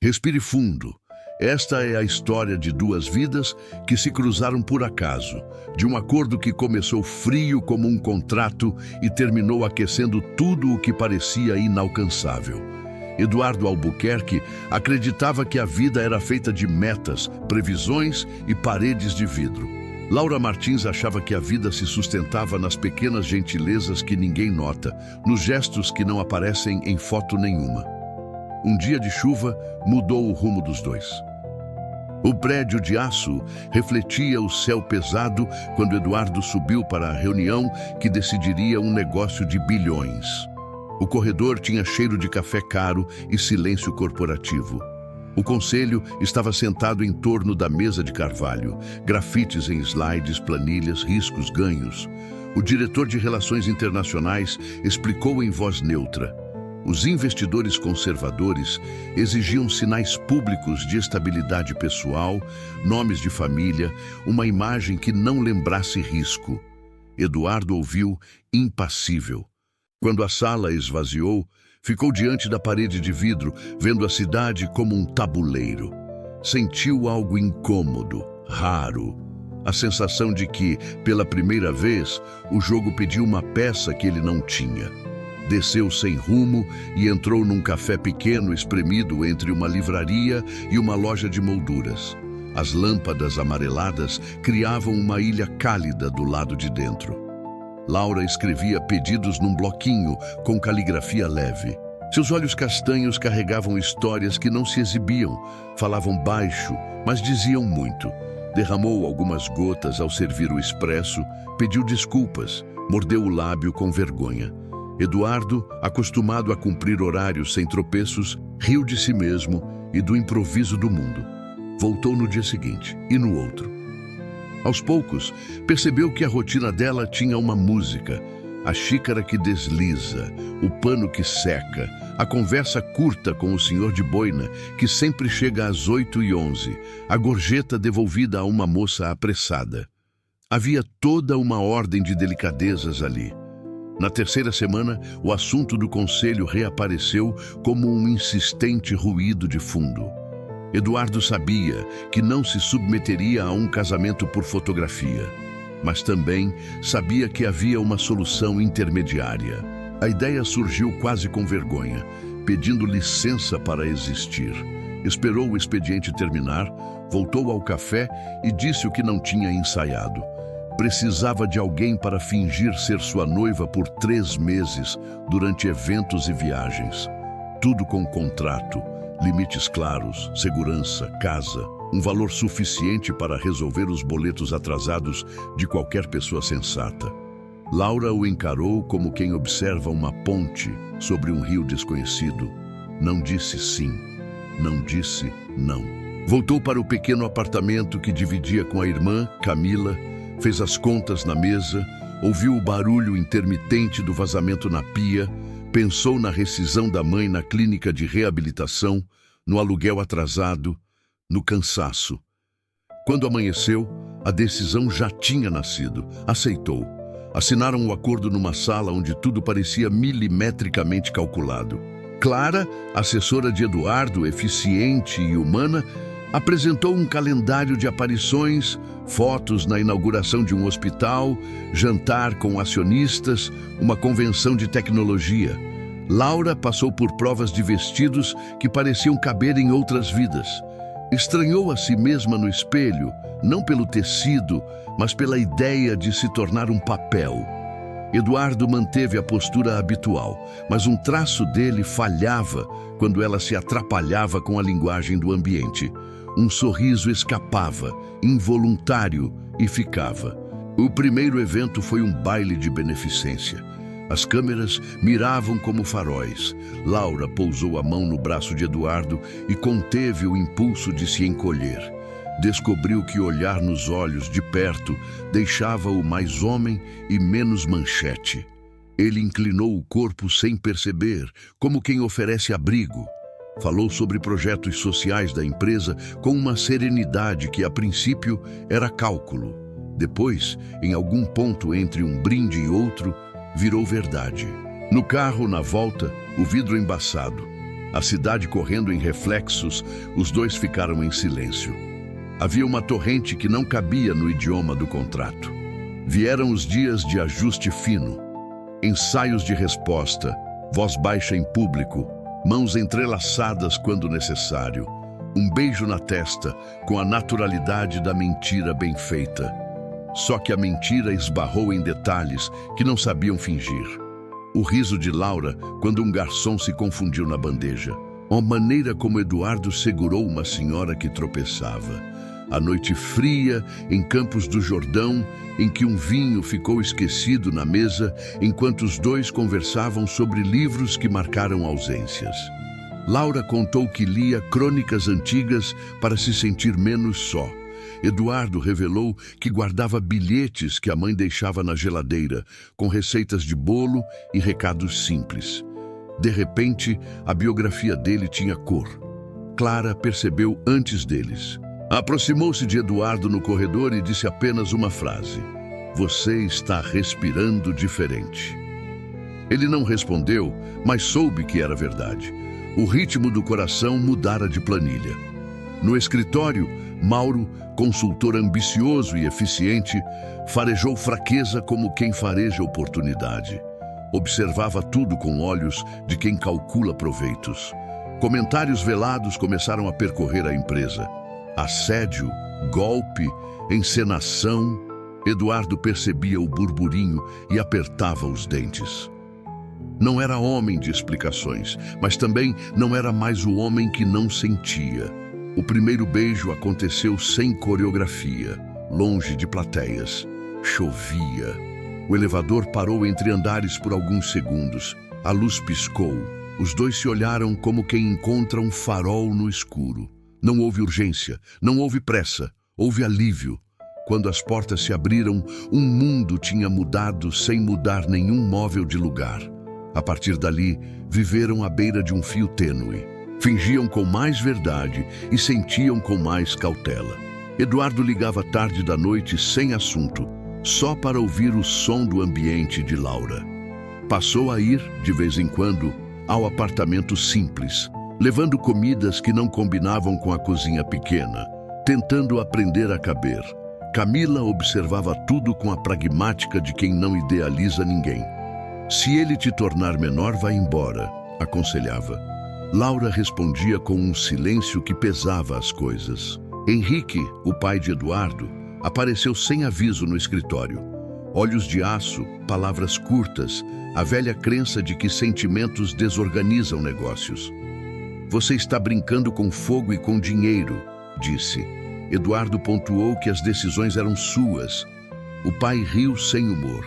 Respire fundo. Esta é a história de duas vidas que se cruzaram por acaso, de um acordo que começou frio como um contrato e terminou aquecendo tudo o que parecia inalcançável. Eduardo Albuquerque acreditava que a vida era feita de metas, previsões e paredes de vidro. Laura Martins achava que a vida se sustentava nas pequenas gentilezas que ninguém nota, nos gestos que não aparecem em foto nenhuma. Um dia de chuva mudou o rumo dos dois. O prédio de aço refletia o céu pesado quando Eduardo subiu para a reunião que decidiria um negócio de bilhões. O corredor tinha cheiro de café caro e silêncio corporativo. O conselho estava sentado em torno da mesa de carvalho, grafites em slides, planilhas, riscos, ganhos. O diretor de Relações Internacionais explicou em voz neutra. Os investidores conservadores exigiam sinais públicos de estabilidade pessoal, nomes de família, uma imagem que não lembrasse risco. Eduardo ouviu impassível. Quando a sala esvaziou, ficou diante da parede de vidro, vendo a cidade como um tabuleiro. Sentiu algo incômodo, raro. A sensação de que, pela primeira vez, o jogo pediu uma peça que ele não tinha. Desceu sem rumo e entrou num café pequeno espremido entre uma livraria e uma loja de molduras. As lâmpadas amareladas criavam uma ilha cálida do lado de dentro. Laura escrevia pedidos num bloquinho com caligrafia leve. Seus olhos castanhos carregavam histórias que não se exibiam, falavam baixo, mas diziam muito. Derramou algumas gotas ao servir o expresso, pediu desculpas, mordeu o lábio com vergonha. Eduardo, acostumado a cumprir horários sem tropeços, riu de si mesmo e do improviso do mundo. Voltou no dia seguinte e no outro. Aos poucos, percebeu que a rotina dela tinha uma música. A xícara que desliza, o pano que seca, a conversa curta com o senhor de boina, que sempre chega às 8h11, a gorjeta devolvida a uma moça apressada. Havia toda uma ordem de delicadezas ali. Na terceira semana, o assunto do conselho reapareceu como um insistente ruído de fundo. Eduardo sabia que não se submeteria a um casamento por fotografia, mas também sabia que havia uma solução intermediária. A ideia surgiu quase com vergonha, pedindo licença para existir. Esperou o expediente terminar, voltou ao café e disse o que não tinha ensaiado. Precisava de alguém para fingir ser sua noiva por 3 meses, durante eventos e viagens. Tudo com contrato, limites claros, segurança, casa, um valor suficiente para resolver os boletos atrasados de qualquer pessoa sensata. Laura o encarou como quem observa uma ponte sobre um rio desconhecido. Não disse sim, não disse não. Voltou para o pequeno apartamento que dividia com a irmã, Camila, fez as contas na mesa, ouviu o barulho intermitente do vazamento na pia, pensou na rescisão da mãe na clínica de reabilitação, no aluguel atrasado, no cansaço. Quando amanheceu, a decisão já tinha nascido. Aceitou. Assinaram o acordo numa sala onde tudo parecia milimetricamente calculado. Clara, assessora de Eduardo, eficiente e humana, apresentou um calendário de aparições, fotos na inauguração de um hospital, jantar com acionistas, uma convenção de tecnologia. Laura passou por provas de vestidos que pareciam caber em outras vidas. Estranhou a si mesma no espelho, não pelo tecido, mas pela ideia de se tornar um papel. Eduardo manteve a postura habitual, mas um traço dele falhava quando ela se atrapalhava com a linguagem do ambiente. Um sorriso escapava, involuntário, e ficava. O primeiro evento foi um baile de beneficência. As câmeras miravam como faróis. Laura pousou a mão no braço de Eduardo e conteve o impulso de se encolher. Descobriu que olhar nos olhos de perto deixava-o mais homem e menos manchete. Ele inclinou o corpo sem perceber, como quem oferece abrigo. Falou sobre projetos sociais da empresa com uma serenidade que, a princípio, era cálculo. Depois, em algum ponto entre um brinde e outro, virou verdade. No carro, na volta, o vidro embaçado. A cidade correndo em reflexos, os dois ficaram em silêncio. Havia uma torrente que não cabia no idioma do contrato. Vieram os dias de ajuste fino, ensaios de resposta, voz baixa em público, mãos entrelaçadas quando necessário, um beijo na testa com a naturalidade da mentira bem feita. Só que a mentira esbarrou em detalhes que não sabiam fingir. O riso de Laura quando um garçom se confundiu na bandeja. A maneira como Eduardo segurou uma senhora que tropeçava. A noite fria em Campos do Jordão, em que um vinho ficou esquecido na mesa enquanto os dois conversavam sobre livros que marcaram ausências. Laura contou que lia crônicas antigas para se sentir menos só. Eduardo revelou que guardava bilhetes que a mãe deixava na geladeira, com receitas de bolo e recados simples. De repente, a biografia dele tinha cor. Clara percebeu antes deles. Aproximou-se de Eduardo no corredor e disse apenas uma frase: "Você está respirando diferente." Ele não respondeu, mas soube que era verdade. O ritmo do coração mudara de planilha. No escritório, Mauro, consultor ambicioso e eficiente, farejou fraqueza como quem fareja oportunidade. Observava tudo com olhos de quem calcula proveitos. Comentários velados começaram a percorrer a empresa. Assédio, golpe, encenação. Eduardo percebia o burburinho e apertava os dentes. Não era homem de explicações, mas também não era mais o homem que não sentia. O primeiro beijo aconteceu sem coreografia, longe de plateias. Chovia. O elevador parou entre andares por alguns segundos. A luz piscou. Os dois se olharam como quem encontra um farol no escuro. Não houve urgência, não houve pressa, houve alívio. Quando as portas se abriram, um mundo tinha mudado sem mudar nenhum móvel de lugar. A partir dali, viveram à beira de um fio tênue. Fingiam com mais verdade e sentiam com mais cautela. Eduardo ligava tarde da noite sem assunto, só para ouvir o som do ambiente de Laura. Passou a ir, de vez em quando, ao apartamento simples, levando comidas que não combinavam com a cozinha pequena, tentando aprender a caber. Camila observava tudo com a pragmática de quem não idealiza ninguém. "Se ele te tornar menor, vai embora", aconselhava. Laura respondia com um silêncio que pesava as coisas. Henrique, o pai de Eduardo, apareceu sem aviso no escritório. Olhos de aço, palavras curtas, a velha crença de que sentimentos desorganizam negócios. "Você está brincando com fogo e com dinheiro", disse. Eduardo pontuou que as decisões eram suas. O pai riu sem humor.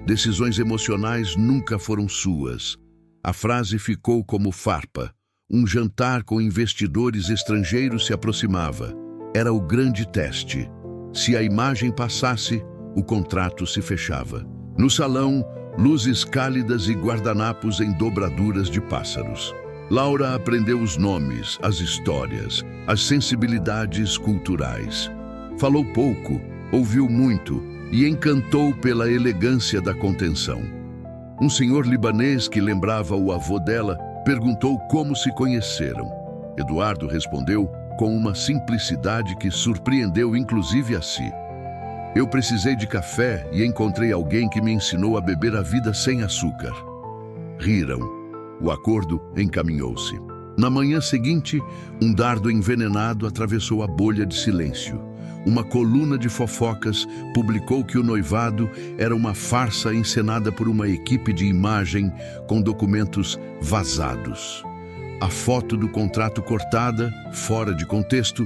"Decisões emocionais nunca foram suas." A frase ficou como farpa. Um jantar com investidores estrangeiros se aproximava. Era o grande teste. Se a imagem passasse, o contrato se fechava. No salão, luzes cálidas e guardanapos em dobraduras de pássaros. Laura aprendeu os nomes, as histórias, as sensibilidades culturais. Falou pouco, ouviu muito e encantou pela elegância da contenção. Um senhor libanês que lembrava o avô dela perguntou como se conheceram. Eduardo respondeu com uma simplicidade que surpreendeu inclusive a si. "Eu precisei de café e encontrei alguém que me ensinou a beber a vida sem açúcar." Riram. O acordo encaminhou-se. Na manhã seguinte, um dardo envenenado atravessou a bolha de silêncio. Uma coluna de fofocas publicou que o noivado era uma farsa encenada por uma equipe de imagem com documentos vazados. A foto do contrato cortada, fora de contexto,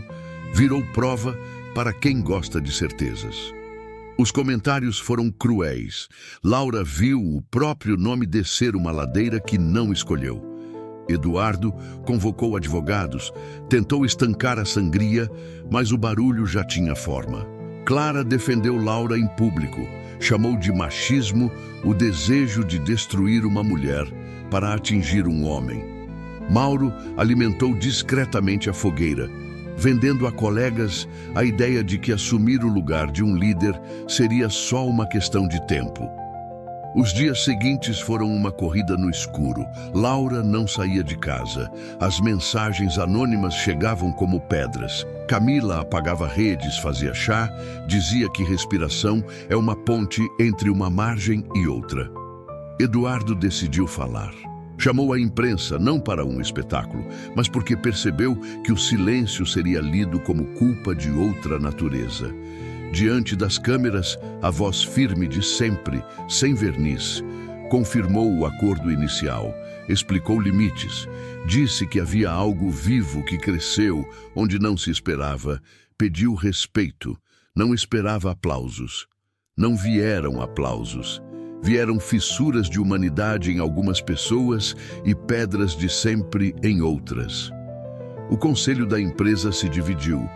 virou prova para quem gosta de certezas. Os comentários foram cruéis. Laura viu o próprio nome descer uma ladeira que não escolheu. Eduardo convocou advogados, tentou estancar a sangria, mas o barulho já tinha forma. Clara defendeu Laura em público, chamou de machismo o desejo de destruir uma mulher para atingir um homem. Mauro alimentou discretamente a fogueira, vendendo a colegas a ideia de que assumir o lugar de um líder seria só uma questão de tempo. Os dias seguintes foram uma corrida no escuro. Laura não saía de casa. As mensagens anônimas chegavam como pedras. Camila apagava redes, fazia chá, dizia que respiração é uma ponte entre uma margem e outra. Eduardo decidiu falar. Chamou a imprensa não para um espetáculo, mas porque percebeu que o silêncio seria lido como culpa de outra natureza. Diante das câmeras, a voz firme de sempre, sem verniz, confirmou o acordo inicial, explicou limites, disse que havia algo vivo que cresceu onde não se esperava, pediu respeito, não esperava aplausos. Não vieram aplausos. Vieram fissuras de humanidade em algumas pessoas e pedras de sempre em outras. O conselho da empresa se dividiu.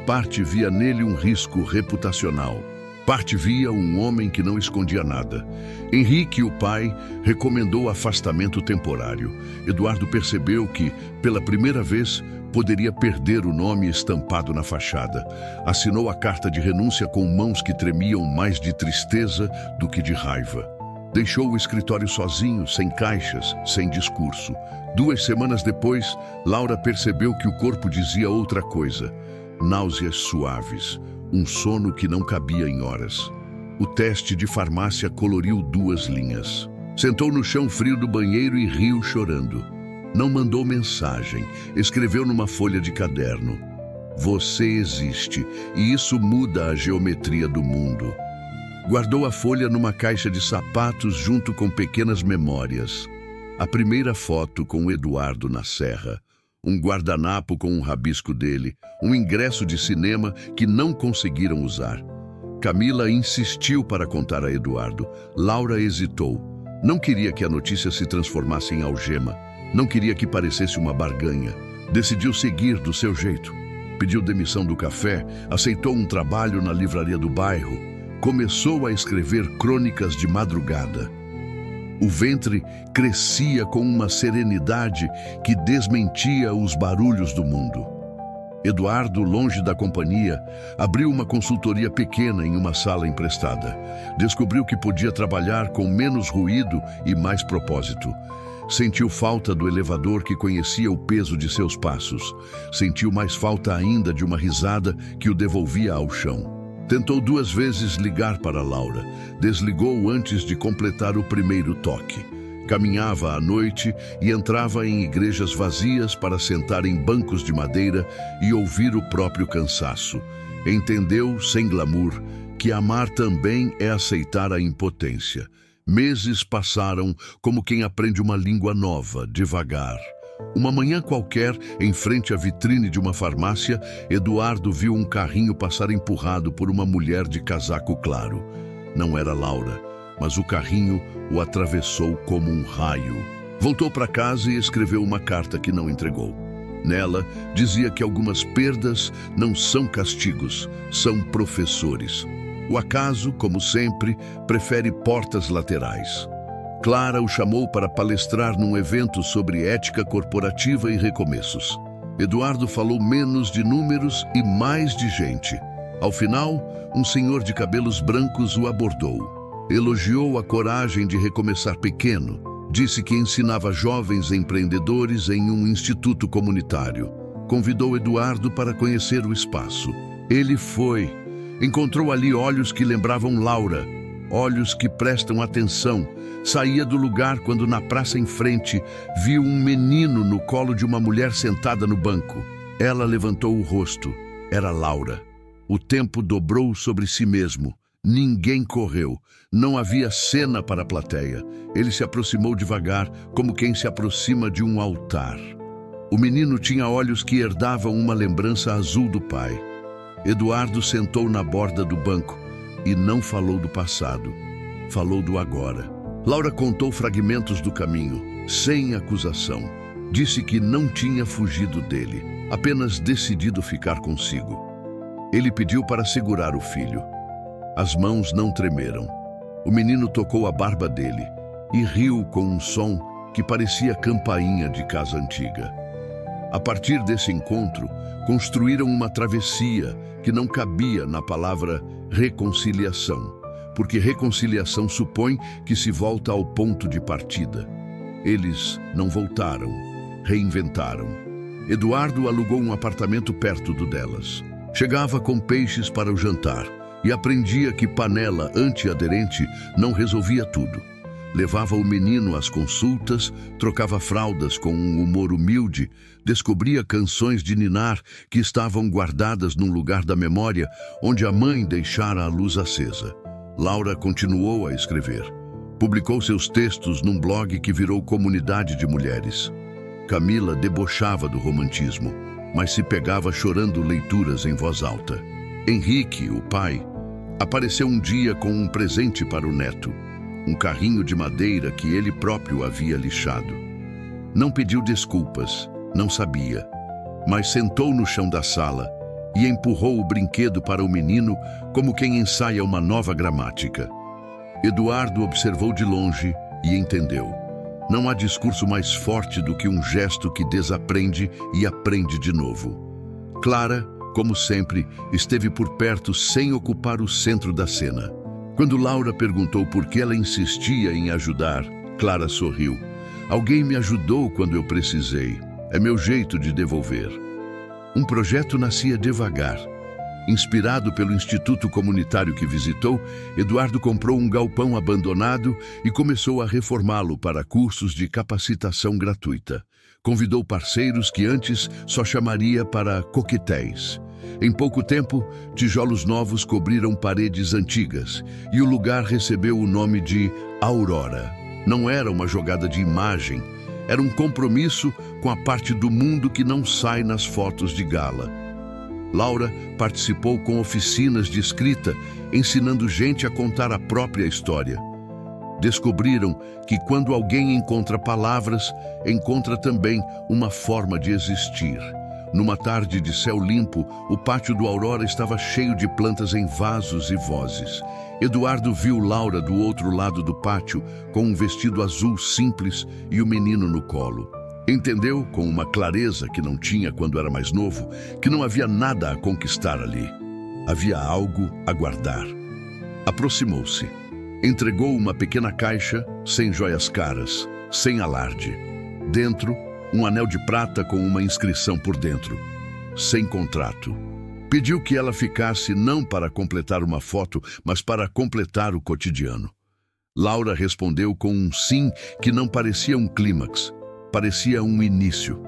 Parte via nele um risco reputacional. Parte via um homem que não escondia nada. Henrique, o pai, recomendou afastamento temporário. Eduardo percebeu que, pela primeira vez, poderia perder o nome estampado na fachada. Assinou a carta de renúncia com mãos que tremiam mais de tristeza do que de raiva. Deixou o escritório sozinho, sem caixas, sem discurso. 2 semanas depois, Laura percebeu que o corpo dizia outra coisa. Náuseas suaves, um sono que não cabia em horas. O teste de farmácia coloriu 2 linhas. Sentou no chão frio do banheiro e riu chorando. Não mandou mensagem, escreveu numa folha de caderno. Você existe, e isso muda a geometria do mundo. Guardou a folha numa caixa de sapatos junto com pequenas memórias. A primeira foto com Eduardo na serra. Um guardanapo com um rabisco dele, um ingresso de cinema que não conseguiram usar. Camila insistiu para contar a Eduardo. Laura hesitou. Não queria que a notícia se transformasse em algema. Não queria que parecesse uma barganha. Decidiu seguir do seu jeito. Pediu demissão do café, aceitou um trabalho na livraria do bairro. Começou a escrever crônicas de madrugada. O ventre crescia com uma serenidade que desmentia os barulhos do mundo. Eduardo, longe da companhia, abriu uma consultoria pequena em uma sala emprestada. Descobriu que podia trabalhar com menos ruído e mais propósito. Sentiu falta do elevador que conhecia o peso de seus passos. Sentiu mais falta ainda de uma risada que o devolvia ao chão. Tentou 2 vezes ligar para Laura. Desligou antes de completar o primeiro toque. Caminhava à noite e entrava em igrejas vazias para sentar em bancos de madeira e ouvir o próprio cansaço. Entendeu, sem glamour, que amar também é aceitar a impotência. Meses passaram como quem aprende uma língua nova, devagar. Uma manhã qualquer, em frente à vitrine de uma farmácia, Eduardo viu um carrinho passar empurrado por uma mulher de casaco claro. Não era Laura, mas o carrinho o atravessou como um raio. Voltou para casa e escreveu uma carta que não entregou. Nela, dizia que algumas perdas não são castigos, são professores. O acaso, como sempre, prefere portas laterais. Clara o chamou para palestrar num evento sobre ética corporativa e recomeços. Eduardo falou menos de números e mais de gente. Ao final, um senhor de cabelos brancos o abordou. Elogiou a coragem de recomeçar pequeno. Disse que ensinava jovens empreendedores em um instituto comunitário. Convidou Eduardo para conhecer o espaço. Ele foi. Encontrou ali olhos que lembravam Laura. Olhos que prestam atenção. Saía do lugar quando na praça em frente viu um menino no colo de uma mulher sentada no banco. Ela levantou o rosto. Era Laura. O tempo dobrou sobre si mesmo. Ninguém correu. Não havia cena para a plateia. Ele se aproximou devagar, como quem se aproxima de um altar. O menino tinha olhos que herdavam uma lembrança azul do pai. Eduardo sentou na borda do banco e não falou do passado. Falou do agora. Laura contou fragmentos do caminho, sem acusação. Disse que não tinha fugido dele, apenas decidido ficar consigo. Ele pediu para segurar o filho. As mãos não tremeram. O menino tocou a barba dele e riu com um som que parecia campainha de casa antiga. A partir desse encontro, construíram uma travessia que não cabia na palavra reconciliação, porque reconciliação supõe que se volta ao ponto de partida. Eles não voltaram, reinventaram. Eduardo alugou um apartamento perto do delas. Chegava com peixes para o jantar e aprendia que panela antiaderente não resolvia tudo. Levava o menino às consultas, trocava fraldas com um humor humilde, descobria canções de ninar que estavam guardadas num lugar da memória onde a mãe deixara a luz acesa. Laura continuou a escrever. Publicou seus textos num blog que virou comunidade de mulheres. Camila debochava do romantismo, mas se pegava chorando leituras em voz alta. Henrique, o pai, apareceu um dia com um presente para o neto. Um carrinho de madeira que ele próprio havia lixado. Não pediu desculpas, não sabia, mas sentou no chão da sala e empurrou o brinquedo para o menino como quem ensaia uma nova gramática. Eduardo observou de longe e entendeu. Não há discurso mais forte do que um gesto que desaprende e aprende de novo. Clara, como sempre, esteve por perto sem ocupar o centro da cena. Quando Laura perguntou por que ela insistia em ajudar, Clara sorriu. Alguém me ajudou quando eu precisei. É meu jeito de devolver. Um projeto nascia devagar. Inspirado pelo instituto comunitário que visitou, Eduardo comprou um galpão abandonado e começou a reformá-lo para cursos de capacitação gratuita. Convidou parceiros que antes só chamaria para coquetéis. Em pouco tempo, tijolos novos cobriram paredes antigas e o lugar recebeu o nome de Aurora. Não era uma jogada de imagem, era um compromisso com a parte do mundo que não sai nas fotos de gala. Laura participou com oficinas de escrita, ensinando gente a contar a própria história. Descobriram que quando alguém encontra palavras, encontra também uma forma de existir. Numa tarde de céu limpo, o pátio do Aurora estava cheio de plantas em vasos e vozes. Eduardo viu Laura do outro lado do pátio, com um vestido azul simples e o menino no colo. Entendeu, com uma clareza que não tinha quando era mais novo, que não havia nada a conquistar ali. Havia algo a guardar. Aproximou-se. Entregou uma pequena caixa, sem joias caras, sem alarde. Dentro, um anel de prata com uma inscrição por dentro. Sem contrato. Pediu que ela ficasse não para completar uma foto, mas para completar o cotidiano. Laura respondeu com um sim que não parecia um clímax. Parecia um início.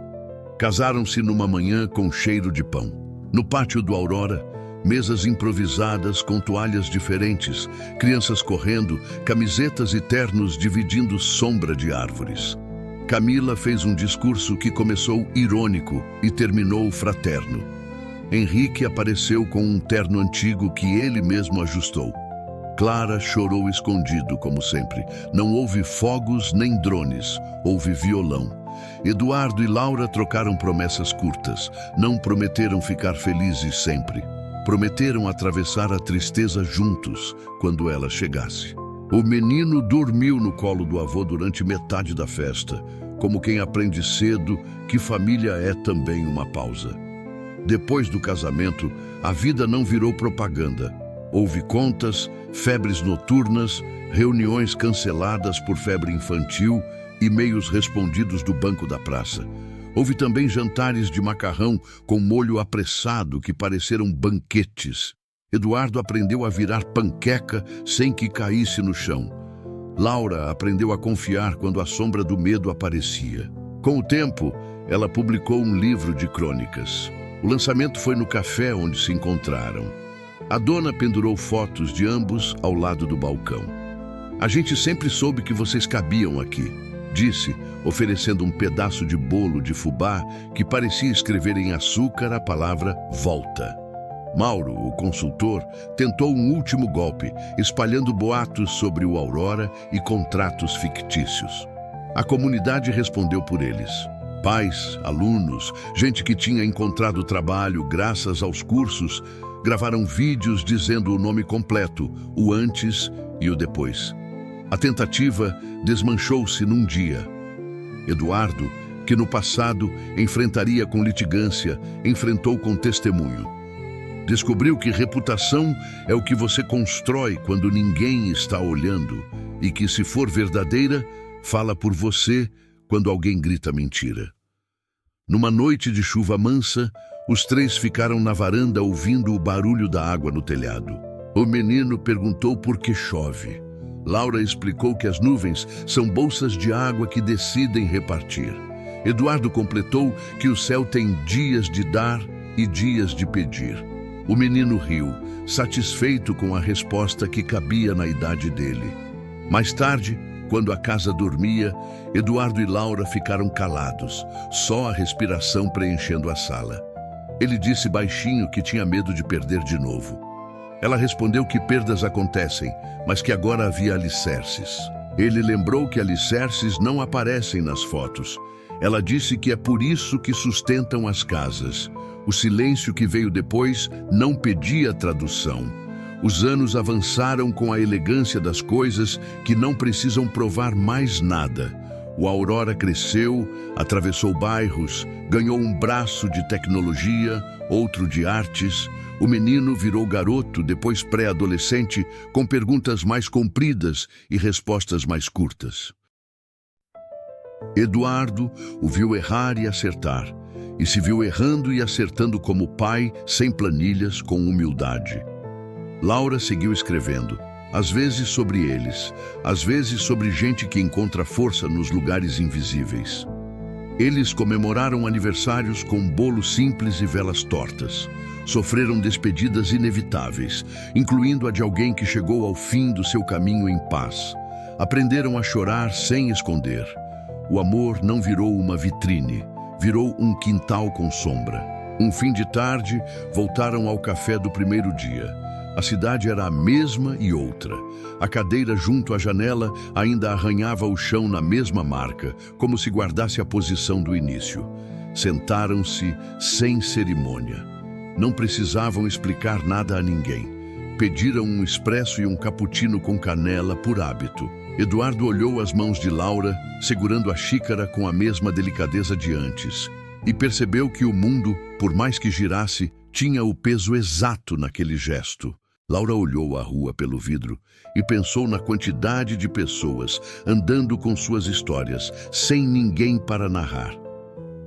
Casaram-se numa manhã com cheiro de pão. No pátio do Aurora, mesas improvisadas com toalhas diferentes, crianças correndo, camisetas e ternos dividindo sombra de árvores. Camila fez um discurso que começou irônico e terminou fraterno. Henrique apareceu com um terno antigo que ele mesmo ajustou. Clara chorou escondido, como sempre. Não houve fogos nem drones, houve violão. Eduardo e Laura trocaram promessas curtas. Não prometeram ficar felizes sempre. Prometeram atravessar a tristeza juntos quando ela chegasse. O menino dormiu no colo do avô durante metade da festa, como quem aprende cedo que família é também uma pausa. Depois do casamento, a vida não virou propaganda. Houve contas, febres noturnas, reuniões canceladas por febre infantil, e-mails respondidos do banco da praça. Houve também jantares de macarrão com molho apressado que pareceram banquetes. Eduardo aprendeu a virar panqueca sem que caísse no chão. Laura aprendeu a confiar quando a sombra do medo aparecia. Com o tempo, ela publicou um livro de crônicas. O lançamento foi no café onde se encontraram. A dona pendurou fotos de ambos ao lado do balcão. "A gente sempre soube que vocês cabiam aqui", disse, oferecendo um pedaço de bolo de fubá que parecia escrever em açúcar a palavra volta. Mauro, o consultor, tentou um último golpe, espalhando boatos sobre o Aurora e contratos fictícios. A comunidade respondeu por eles. Pais, alunos, gente que tinha encontrado trabalho graças aos cursos, gravaram vídeos dizendo o nome completo, o antes e o depois. A tentativa desmanchou-se num dia. Eduardo, que no passado enfrentaria com litigância, enfrentou com testemunho. Descobriu que reputação é o que você constrói quando ninguém está olhando e que, se for verdadeira, fala por você quando alguém grita mentira. Numa noite de chuva mansa, os três ficaram na varanda ouvindo o barulho da água no telhado. O menino perguntou por que chove. Laura explicou que as nuvens são bolsas de água que decidem repartir. Eduardo completou que o céu tem dias de dar e dias de pedir. O menino riu, satisfeito com a resposta que cabia na idade dele. Mais tarde, quando a casa dormia, Eduardo e Laura ficaram calados, só a respiração preenchendo a sala. Ele disse baixinho que tinha medo de perder de novo. Ela respondeu que perdas acontecem, mas que agora havia alicerces. Ele lembrou que alicerces não aparecem nas fotos. Ela disse que é por isso que sustentam as casas. O silêncio que veio depois não pedia tradução. Os anos avançaram com a elegância das coisas que não precisam provar mais nada. O Aurora cresceu, atravessou bairros, ganhou um braço de tecnologia, outro de artes. O menino virou garoto, depois pré-adolescente, com perguntas mais compridas e respostas mais curtas. Eduardo o viu errar e acertar, e se viu errando e acertando como pai, sem planilhas, com humildade. Laura seguiu escrevendo, às vezes sobre eles, às vezes sobre gente que encontra força nos lugares invisíveis. Eles comemoraram aniversários com bolo simples e velas tortas. Sofreram despedidas inevitáveis, incluindo a de alguém que chegou ao fim do seu caminho em paz. Aprenderam a chorar sem esconder. O amor não virou uma vitrine, virou um quintal com sombra. Um fim de tarde, voltaram ao café do primeiro dia. A cidade era a mesma e outra. A cadeira junto à janela ainda arranhava o chão na mesma marca, como se guardasse a posição do início. Sentaram-se sem cerimônia. Não precisavam explicar nada a ninguém. Pediram um expresso e um cappuccino com canela por hábito. Eduardo olhou as mãos de Laura, segurando a xícara com a mesma delicadeza de antes, e percebeu que o mundo, por mais que girasse, tinha o peso exato naquele gesto. Laura olhou a rua pelo vidro e pensou na quantidade de pessoas andando com suas histórias, sem ninguém para narrar.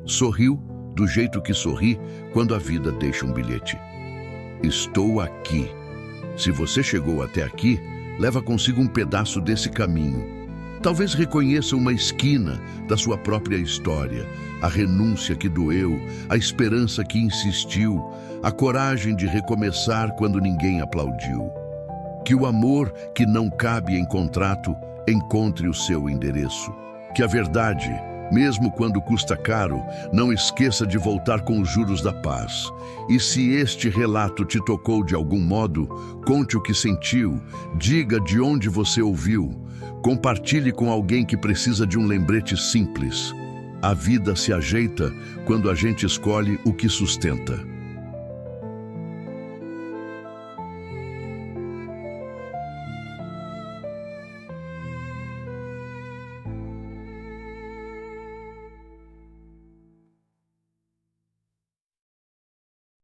Sorriu do jeito que sorri quando a vida deixa um bilhete. Estou aqui. Se você chegou até aqui, leva consigo um pedaço desse caminho. Talvez reconheça uma esquina da sua própria história, a renúncia que doeu, a esperança que insistiu, a coragem de recomeçar quando ninguém aplaudiu. Que o amor que não cabe em contrato encontre o seu endereço. Que a verdade, mesmo quando custa caro, não esqueça de voltar com os juros da paz. E se este relato te tocou de algum modo, conte o que sentiu, diga de onde você ouviu, compartilhe com alguém que precisa de um lembrete simples. A vida se ajeita quando a gente escolhe o que sustenta.